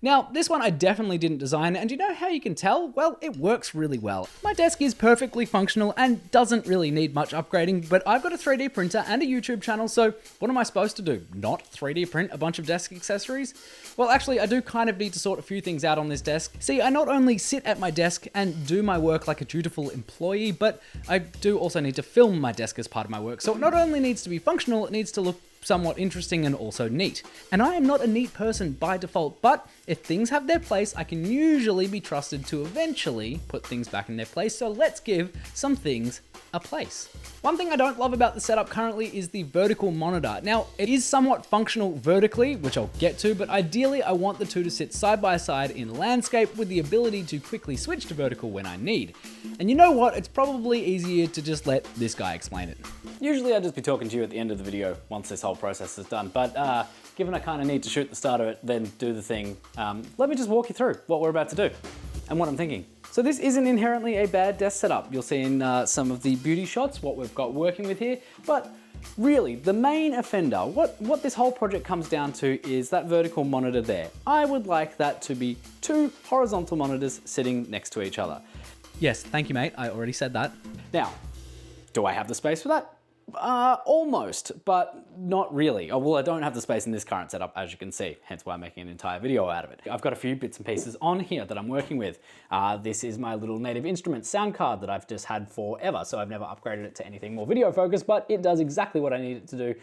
Now, this one I definitely didn't design, and you know how you can tell? Well, it works really well. My desk is perfectly functional and doesn't really need much upgrading, but I've got a 3D printer and a YouTube channel, so what am I supposed to do? Not 3D print a bunch of desk accessories? Well, actually, I do kind of need to sort a few things out on this desk. See, I not only sit at my desk and do my work like a dutiful employee, but I do also need to film my desk as part of my work. So it not only needs to be functional, it needs to look somewhat interesting and also neat. And I am not a neat person by default, but if things have their place, I can usually be trusted to eventually put things back in their place. So let's give some things a place. One thing I don't love about the setup currently is the vertical monitor. Now, it is somewhat functional vertically, which I'll get to, but ideally I want the two to sit side by side in landscape with the ability to quickly switch to vertical when I need. And you know what? It's probably easier to just let this guy explain it. Usually I'd just be talking to you at the end of the video once this whole process is done, but given I kind of need to shoot the start of it, then do the thing, let me just walk you through what we're about to do and what I'm thinking. So this isn't inherently a bad desk setup. You'll see in some of the beauty shots what we've got working with here, but really the main offender, what this whole project comes down to is that vertical monitor there. I would like that to be two horizontal monitors sitting next to each other. Yes, thank you, mate. I already said that. Now, do I have the space for that? Almost, but not really. Oh, well, I don't have the space in this current setup, as you can see, hence why I'm making an entire video out of it. I've got a few bits and pieces on here that I'm working with. This is my little Native Instruments sound card that I've just had forever, so I've never upgraded it to anything more video focused, but it does exactly what I need it to do,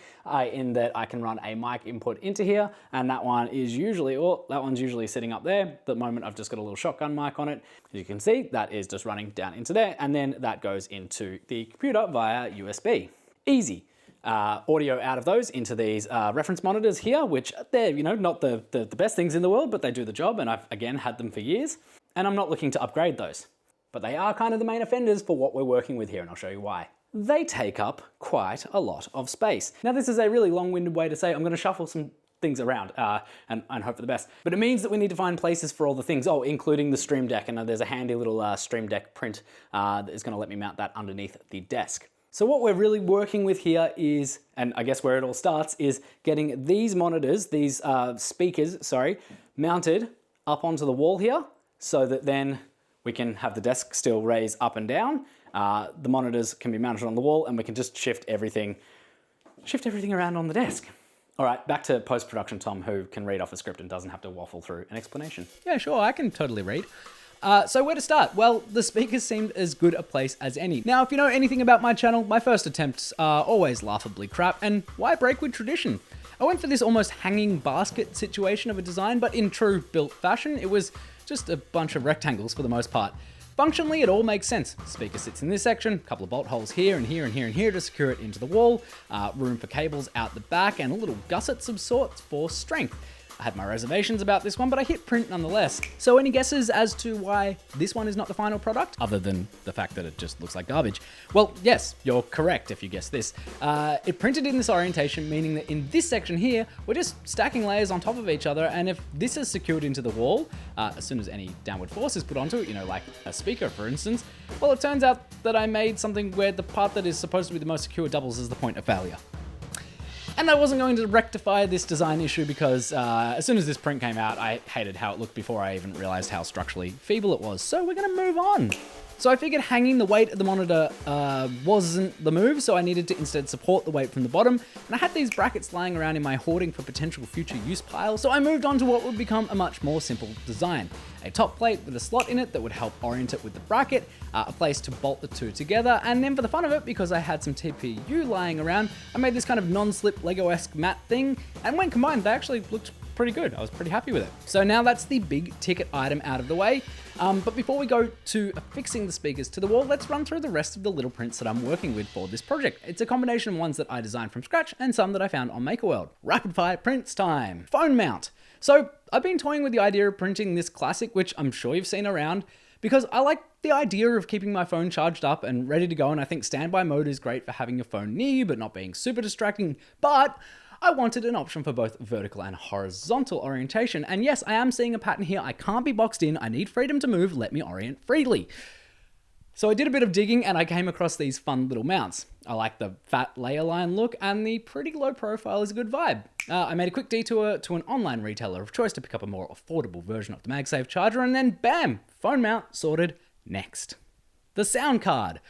in that I can run a mic input into here, and that one is usually, that one's usually sitting up there. At the moment, I've just got a little shotgun mic on it. As you can see, that is just running down into there, and then that goes into the computer via USB. Easy. Audio out of those into these reference monitors here, which they're, you know, not the best things in the world, but they do the job, and I've, again, had them for years, and I'm not looking to upgrade those. But they are kind of the main offenders for what we're working with here, and I'll show you why. They take up quite a lot of space. Now, this is a really long-winded way to say I'm going to shuffle some things around and hope for the best. But it means that we need to find places for all the things, including the Stream Deck, and there's a handy little Stream Deck print that is going to let me mount that underneath the desk. So what we're really working with here is, and I guess where it all starts, is getting these monitors, these speakers, sorry, mounted up onto the wall here, so that then we can have the desk still raise up and down. The monitors can be mounted on the wall, and we can just shift everything around on the desk. All right, back to post-production Tom, who can read off a script and doesn't have to waffle through an explanation. Yeah, sure, I can totally read. So where to start? Well, the speakers seemed as good a place as any. Now, if you know anything about my channel, my first attempts are always laughably crap, and why break with tradition? I went for this almost hanging basket situation of a design, but in true built fashion, it was just a bunch of rectangles for the most part. Functionally, it all makes sense. Speaker sits in this section, a couple of bolt holes here and here and here and here to secure it into the wall, room for cables out the back, and a little gussets of sorts for strength. I had my reservations about this one, but I hit print nonetheless. So any guesses as to why this one is not the final product, other than the fact that it just looks like garbage? Well, yes, you're correct if you guessed this. It printed in this orientation, meaning that in this section here, we're just stacking layers on top of each other, and if this is secured into the wall, as soon as any downward force is put onto it, you know, like a speaker, for instance, well, it turns out that I made something where the part that is supposed to be the most secure doubles as the point of failure. And I wasn't going to rectify this design issue because as soon as this print came out, I hated how it looked before I even realized how structurally feeble it was. So we're gonna move on. So I figured hanging the weight of the monitor wasn't the move, so I needed to instead support the weight from the bottom. And I had these brackets lying around in my hoarding for potential future use pile, so I moved on to what would become a much more simple design. A top plate with a slot in it that would help orient it with the bracket, a place to bolt the two together, and then for the fun of it, because I had some TPU lying around, I made this kind of non-slip Lego-esque matte thing, and when combined, they actually looked pretty good. I was pretty happy with it. So now that's the big ticket item out of the way. But before we go to affixing the speakers to the wall, let's run through the rest of the little prints that I'm working with for this project. It's a combination of ones that I designed from scratch and some that I found on MakerWorld. Rapid fire prints time. Phone mount. So I've been toying with the idea of printing this classic, which I'm sure you've seen around, because I like the idea of keeping my phone charged up and ready to go, and I think standby mode is great for having your phone near you but not being super distracting, but I wanted an option for both vertical and horizontal orientation. And yes, I am seeing a pattern here. I can't be boxed in. I need freedom to move. Let me orient freely. So I did a bit of digging and I came across these fun little mounts. I like the fat layer line look and the pretty low profile is a good vibe. I made a quick detour to an online retailer of choice to pick up a more affordable version of the MagSafe charger, and then bam, phone mount sorted. Next. The sound card.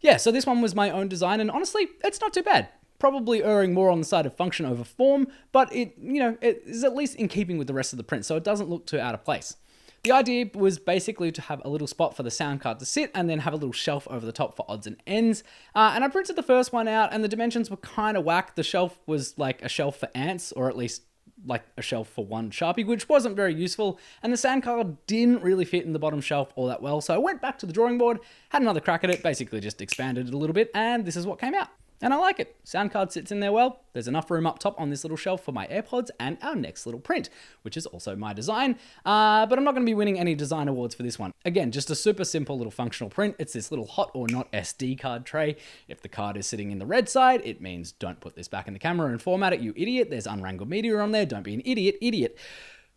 Yeah, so this one was my own design and honestly, it's not too bad. Probably erring more on the side of function over form, but it is at least in keeping with the rest of the print, so it doesn't look too out of place. The idea was basically to have a little spot for the sound card to sit and then have a little shelf over the top for odds and ends. And I printed the first one out and the dimensions were kind of whack. The shelf was like a shelf for ants, or at least like a shelf for one Sharpie, which wasn't very useful. And the sound card didn't really fit in the bottom shelf all that well. So I went back to the drawing board, had another crack at it, basically just expanded it a little bit, and this is what came out. And I like it. Sound card sits in there well. There's enough room up top on this little shelf for my AirPods and our next little print, which is also my design. But I'm not going to be winning any design awards for this one. Again, just a super simple little functional print. It's this little hot or not SD card tray. If the card is sitting in the red side, it means don't put this back in the camera and format it, you idiot. There's unwrangled media on there. Don't be an idiot.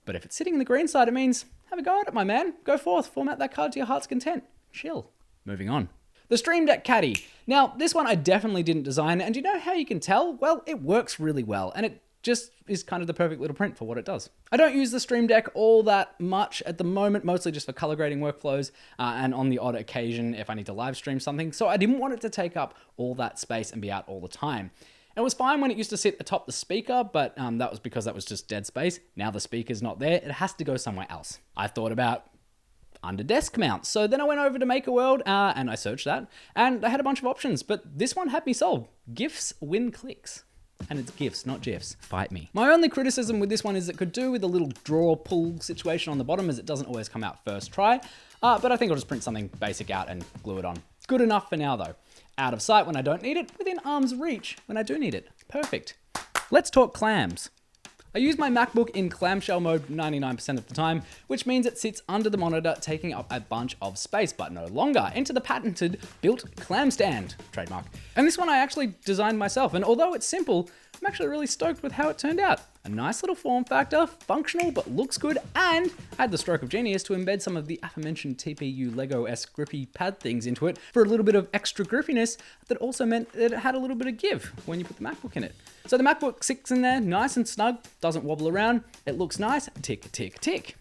But if it's sitting in the green side, it means have a go at it, my man. Go forth, format that card to your heart's content. Chill. Moving on. The Stream Deck Caddy. Now, this one I definitely didn't design, and you know how you can tell? Well, it works really well, and it just is kind of the perfect little print for what it does. I don't use the Stream Deck all that much at the moment, mostly just for color grading workflows, and on the odd occasion if I need to live stream something, so I didn't want it to take up all that space and be out all the time. It was fine when it used to sit atop the speaker, but that was because that was just dead space. Now the speaker's not there, it has to go somewhere else. I thought about under desk mounts. So then I went over to MakerWorld and I searched that and I had a bunch of options, but this one had me sold. GIFs win clicks. And it's GIFs, not GIFs. Fight me. My only criticism with this one is it could do with a little draw pull situation on the bottom, as it doesn't always come out first try. But I think I'll just print something basic out and glue it on. Good enough for now though. Out of sight when I don't need it, within arm's reach when I do need it. Perfect. Let's talk clams. I use my MacBook in clamshell mode 99% of the time, which means it sits under the monitor, taking up a bunch of space, but no longer. Enter the patented built clam stand, trademark. And this one I actually designed myself, and although it's simple, I'm actually really stoked with how it turned out. A nice little form factor, functional but looks good, and I had the stroke of genius to embed some of the aforementioned TPU Lego-esque grippy pad things into it for a little bit of extra grippiness that also meant that it had a little bit of give when you put the MacBook in it. So the MacBook sits in there nice and snug, doesn't wobble around, it looks nice, tick, tick, tick.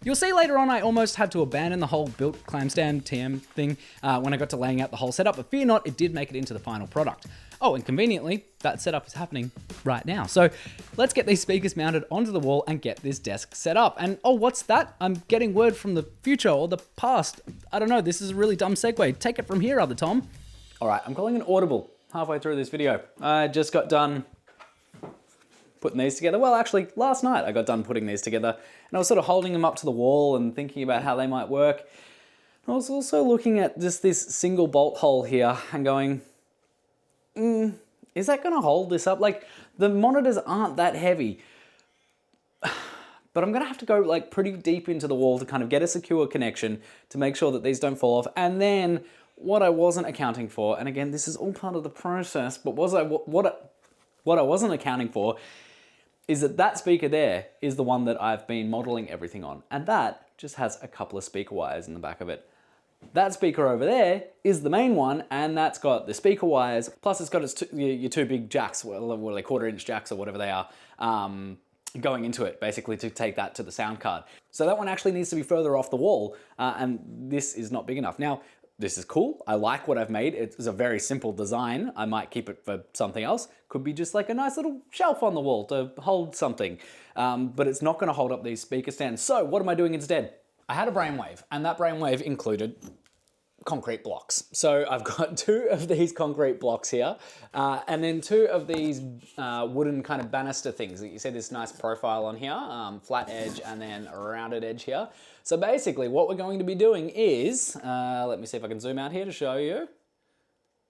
You'll see later on I almost had to abandon the whole built clam stand TM thing when I got to laying out the whole setup, but fear not, it did make it into the final product. Oh, and conveniently, that setup is happening right now. So let's get these speakers mounted onto the wall and get this desk set up. And oh, what's that? I'm getting word from the future or the past. I don't know, this is a really dumb segue. Take it from here, other Tom. All right, I'm calling an audible halfway through this video. I just got done putting these together. Well, actually, last night I got done putting these together and I was sort of holding them up to the wall and thinking about how they might work. I was also looking at just this single bolt hole here and going, is that gonna hold this up? Like, the monitors aren't that heavy, but I'm gonna have to go like pretty deep into the wall to kind of get a secure connection to make sure that these don't fall off. And then what I wasn't accounting for, and again, this is all part of the process, but what I wasn't accounting for is that speaker there is the one that I've been modeling everything on. And that just has a couple of speaker wires in the back of it. That speaker over there is the main one, and that's got the speaker wires, plus it's got your two big jacks, well, like 1/4-inch jacks or whatever they are, going into it, basically to take that to the sound card. So that one actually needs to be further off the wall, and this is not big enough. Now, this is cool. I like what I've made. It's a very simple design. I might keep it for something else. Could be just like a nice little shelf on the wall to hold something, but it's not gonna hold up these speaker stands. So what am I doing instead? I had a brainwave, and that brainwave included concrete blocks. So I've got 2 of these concrete blocks here, and then 2 of these wooden kind of banister things. You see this nice profile on here, flat edge and then a rounded edge here. So basically what we're going to be doing is, let me see if I can zoom out here to show you.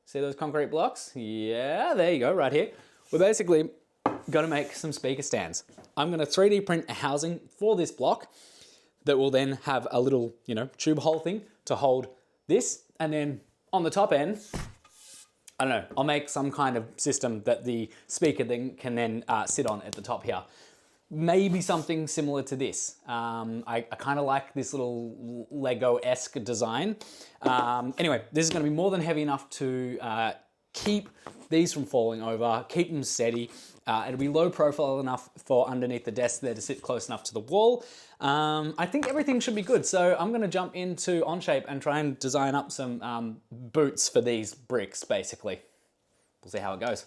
See those concrete blocks? Yeah, there you go, right here. We're basically gonna make some speaker stands. I'm gonna 3D print a housing for this block that will then have a little, tube hole thing to hold this, and then on the top end, I don't know, I'll make some kind of system that the speaker then can sit on at the top here. maybe something similar to this. I kind of like this little Lego-esque design. Anyway, this is going to be more than heavy enough to keep these from falling over, keep them steady. It'll be low profile enough for underneath the desk there to sit close enough to the wall. I think everything should be good. So I'm going to jump into Onshape and try and design up some boots for these bricks, basically. We'll see how it goes.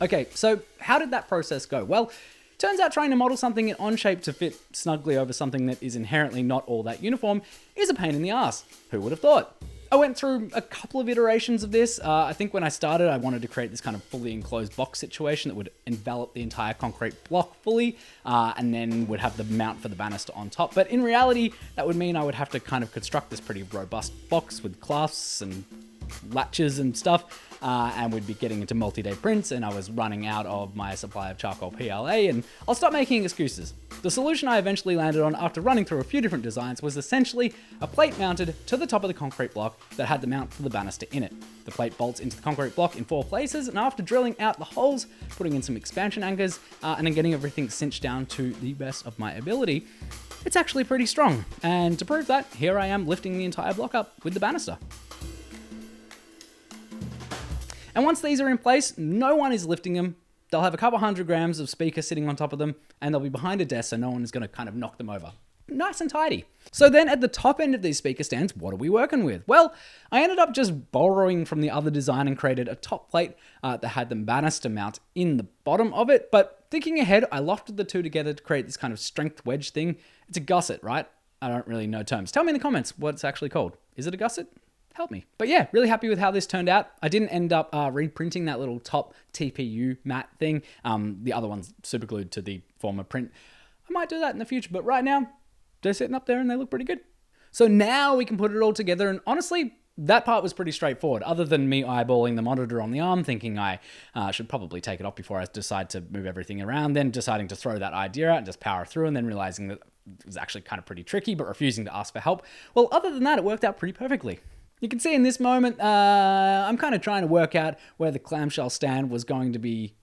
Okay, so how did that process go? Well, turns out trying to model something in Onshape to fit snugly over something that is inherently not all that uniform is a pain in the ass. Who would have thought? I went through a couple of iterations of this. I think when I started, I wanted to create this kind of fully enclosed box situation that would envelop the entire concrete block fully, and then would have the mount for the banister on top. But in reality, that would mean I would have to kind of construct this pretty robust box with clasps and latches and stuff, and we'd be getting into multi-day prints, and I was running out of my supply of charcoal PLA, and I'll stop making excuses. The solution I eventually landed on after running through a few different designs was essentially a plate mounted to the top of the concrete block that had the mount for the banister in it. The plate bolts into the concrete block in 4 places, and after drilling out the holes, putting in some expansion anchors, and then getting everything cinched down to the best of my ability, it's actually pretty strong. And to prove that, here I am lifting the entire block up with the banister. And once these are in place, no one is lifting them. They'll have a couple 100 grams of speaker sitting on top of them, and they'll be behind a desk so no one is going to kind of knock them over. Nice and tidy. So then at the top end of these speaker stands, what are we working with? Well, I ended up just borrowing from the other design and created a top plate that had the banister mount in the bottom of it. But thinking ahead, I lofted the two together to create this kind of strength wedge thing. It's a gusset, right? I don't really know terms. Tell me in the comments what it's actually called. Is it a gusset? Help me. But yeah, really happy with how this turned out. I didn't end up reprinting that little top TPU mat thing. The other one's super glued to the former print. I might do that in the future, but right now, they're sitting up there and they look pretty good. So now we can put it all together, and honestly, that part was pretty straightforward, other than me eyeballing the monitor on the arm, thinking I should probably take it off before I decide to move everything around, then deciding to throw that idea out and just power through, and then realizing that it was actually kind of pretty tricky, but refusing to ask for help. Well, other than that, it worked out pretty perfectly. You can see in this moment, I'm kind of trying to work out where the clamshell stand was going to be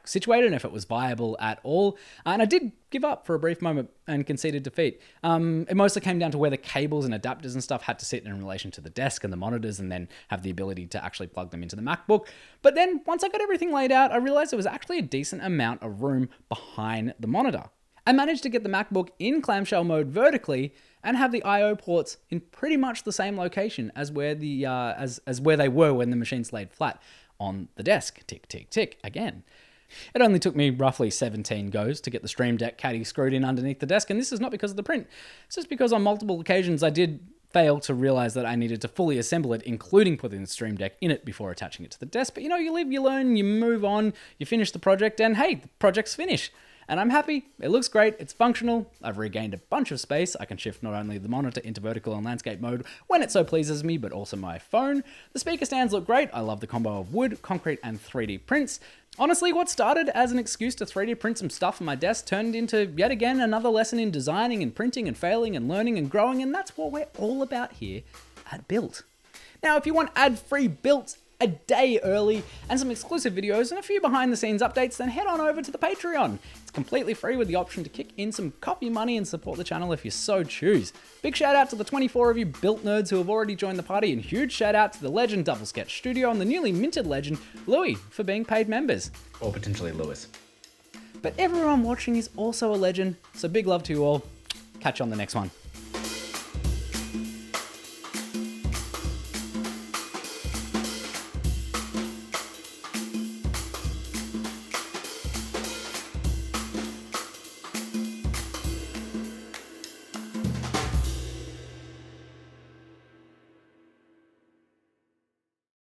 situated and if it was viable at all. And I did give up for a brief moment and conceded defeat. It mostly came down to where the cables and adapters and stuff had to sit in relation to the desk and the monitors, and then have the ability to actually plug them into the MacBook. But then once I got everything laid out, I realized there was actually a decent amount of room behind the monitor. I managed to get the MacBook in clamshell mode vertically and have the I/O ports in pretty much the same location as where the as where they were when the machine's laid flat on the desk. Tick, tick, tick again. It only took me roughly 17 goes to get the Stream Deck caddy screwed in underneath the desk, and this is not because of the print. It's just because on multiple occasions I did fail to realize that I needed to fully assemble it, including putting the Stream Deck in it before attaching it to the desk. But you live, you learn, you move on, you finish the project, and hey, the project's finished. And I'm happy. It looks great. It's functional. I've regained a bunch of space. I can shift not only the monitor into vertical and landscape mode when it so pleases me, but also my phone. The speaker stands look great. I love the combo of wood, concrete, and 3D prints. Honestly, what started as an excuse to 3D print some stuff on my desk turned into, yet again, another lesson in designing and printing and failing and learning and growing, and that's what we're all about here at Built. Now, if you want ad-free Built a day early and some exclusive videos and a few behind the scenes updates, then head on over to the Patreon. It's completely free with the option to kick in some coffee money and support the channel if you so choose. Big shout out to the 24 of you Built nerds who have already joined the party, and huge shout out to the legend Double Sketch Studio and the newly minted legend Louis for being paid members. Or potentially Lewis. But everyone watching is also a legend, so big love to you all. Catch you on the next one.